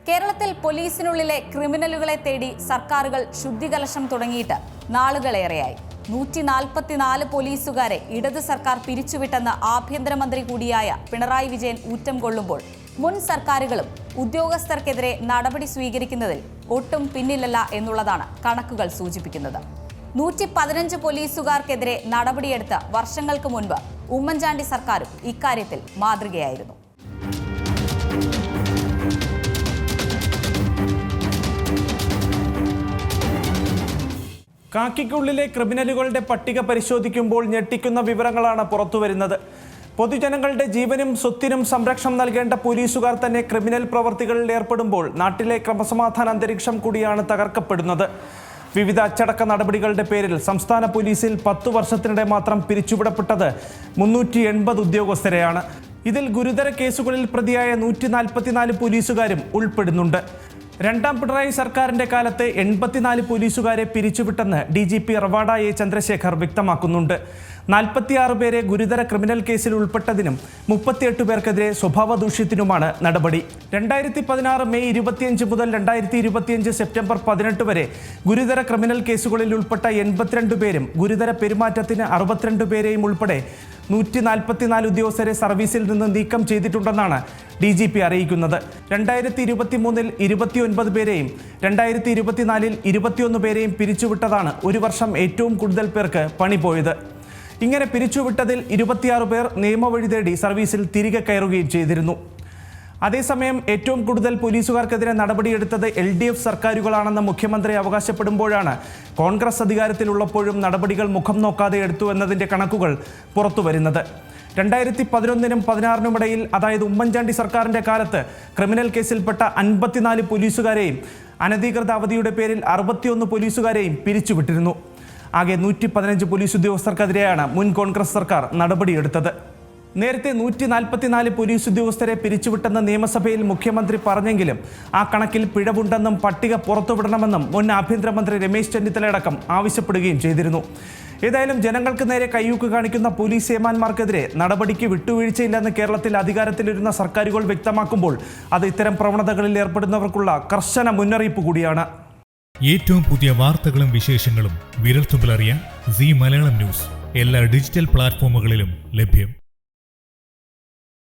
കേരളത്തിൽ പോലീസിനുള്ളിലെ ക്രിമിനലുകളെ തേടി സർക്കാരുകൾ ശുദ്ധികലശം തുടങ്ങിയിട്ട് നാളുകളേറെയായി. 144 പോലീസുകാരെ ഇടത് സർക്കാർ പിരിച്ചുവിട്ടെന്ന് ആഭ്യന്തരമന്ത്രി കൂടിയായ പിണറായി വിജയൻ ഊറ്റം കൊള്ളുമ്പോൾ മുൻ സർക്കാരുകളും ഉദ്യോഗസ്ഥർക്കെതിരെ നടപടി സ്വീകരിക്കുന്നതിൽ ഒട്ടും പിന്നിലല്ല എന്നുള്ളതാണ് കണക്കുകൾ സൂചിപ്പിക്കുന്നത്. 115 പോലീസുകാർക്കെതിരെ നടപടിയെടുത്ത വർഷങ്ങൾക്ക് മുൻപ് ഉമ്മൻചാണ്ടി സർക്കാരും ഇക്കാര്യത്തിൽ മാതൃകയായിരുന്നു. കാക്കിക്കുള്ളിലെ ക്രിമിനലുകളുടെ പട്ടിക പരിശോധിക്കുമ്പോൾ ഞെട്ടിക്കുന്ന വിവരങ്ങളാണ് പുറത്തുവരുന്നത്. പൊതുജനങ്ങളുടെ ജീവനും സ്വത്തിനും സംരക്ഷണം നൽകേണ്ട പോലീസുകാർ തന്നെ ക്രിമിനൽ പ്രവർത്തികളിൽ ഏർപ്പെടുമ്പോൾ നാട്ടിലെ ക്രമസമാധാന അന്തരീക്ഷം കൂടിയാണ് തകർക്കപ്പെടുന്നത്. വിവിധ അച്ചടക്ക നടപടികളുടെ പേരിൽ സംസ്ഥാന പോലീസിൽ 10 വർഷത്തിനിടെ മാത്രം പിരിച്ചുവിടപ്പെട്ടത് 380 ഉദ്യോഗസ്ഥരെയാണ്. ഇതിൽ ഗുരുതര കേസുകളിൽ പ്രതിയായ 144 പോലീസുകാരും ഉൾപ്പെടുന്നുണ്ട്. രണ്ടാം പിണറായി സർക്കാരിന്റെ കാലത്ത് 84 പോലീസുകാരെ പിരിച്ചുവിട്ടെന്ന് DGP റവാഡ എ ചന്ദ്രശേഖർ വ്യക്തമാക്കുന്നുണ്ട്. 46 പേരെ ഗുരുതര ക്രിമിനൽ കേസിൽ ഉൾപ്പെട്ടതിനും 38 പേർക്കെതിരെ സ്വഭാവ ദൂഷ്യത്തിനുമാണ് നടപടി. 2016 മെയ് 25 മുതൽ 2025 സെപ്റ്റംബർ 18 വരെ ഗുരുതര ക്രിമിനൽ കേസുകളിൽ ഉൾപ്പെട്ട 82 പേരും ഗുരുതര പെരുമാറ്റത്തിന് 62 പേരെയും ഉൾപ്പെടെ 144 ഉദ്യോഗസ്ഥരെ സർവീസിൽ നിന്ന് നീക്കം ചെയ്തിട്ടുണ്ടെന്നാണ് DGP അറിയിക്കുന്നത്. 2023 29 പേരെയും 2024 21 പേരെയും പിരിച്ചുവിട്ടതാണ് ഒരു വർഷം ഏറ്റവും കൂടുതൽ പേർക്ക് പണി പോയത്. ഇങ്ങനെ പിരിച്ചുവിട്ടതിൽ 26 പേർ നിയമവഴി തേടി സർവീസിൽ തിരികെ കയറുകയും ചെയ്തിരുന്നു. അതേസമയം ഏറ്റവും കൂടുതൽ പോലീസുകാർക്കെതിരെ നടപടിയെടുത്തത് LDF സർക്കാരുകളാണെന്ന് മുഖ്യമന്ത്രി അവകാശപ്പെടുമ്പോഴാണ് കോൺഗ്രസ് അധികാരത്തിലുള്ളപ്പോഴും നടപടികൾ മുഖം നോക്കാതെ എടുത്തു എന്നതിൻ്റെ കണക്കുകൾ പുറത്തുവരുന്നത്. 2011 16 ഇടയിൽ, അതായത് ഉമ്മൻചാണ്ടി സർക്കാരിൻ്റെ കാലത്ത് ക്രിമിനൽ കേസിൽപ്പെട്ട 54 പോലീസുകാരെയും അനധികൃത അവധിയുടെ പേരിൽ 61 പോലീസുകാരെയും പിരിച്ചുവിട്ടിരുന്നു. ആകെ 115 പോലീസ് ഉദ്യോഗസ്ഥർക്കെതിരെയാണ് മുൻ കോൺഗ്രസ് സർക്കാർ നടപടിയെടുത്തത്. നേരത്തെ 144 പോലീസ് ഉദ്യോഗസ്ഥരെ പിരിച്ചുവിട്ടെന്ന് നിയമസഭയിൽ മുഖ്യമന്ത്രി പറഞ്ഞെങ്കിലും ആ കണക്കിൽ പിഴവുണ്ടെന്നും പട്ടിക പുറത്തുവിടണമെന്നും മുൻ ആഭ്യന്തരമന്ത്രി രമേശ് ചെന്നിത്തലയടക്കം ആവശ്യപ്പെടുകയും ചെയ്തിരുന്നു. ഏതായാലും ജനങ്ങൾക്ക് നേരെ കയ്യൂക്ക് കാണിക്കുന്ന പോലീസ് ഏമാന്മാർക്കെതിരെ നടപടിക്ക് വിട്ടുവീഴ്ചയില്ലെന്ന് കേരളത്തിൽ അധികാരത്തിലിരുന്ന സർക്കാരുകൾ വ്യക്തമാക്കുമ്പോൾ അത് ഇത്തരം പ്രവണതകളിൽ ഏർപ്പെടുന്നവർക്കുള്ള കർശന മുന്നറിയിപ്പ് കൂടിയാണ്. ഏറ്റവും പുതിയ വാർത്തകളും വിശേഷങ്ങളും വിരൽത്തുമ്പിലറിയാൻ സീ മലയാളം ന്യൂസ് എല്ലാ ഡിജിറ്റൽ പ്ലാറ്റ്ഫോമുകളിലും ലഭ്യം.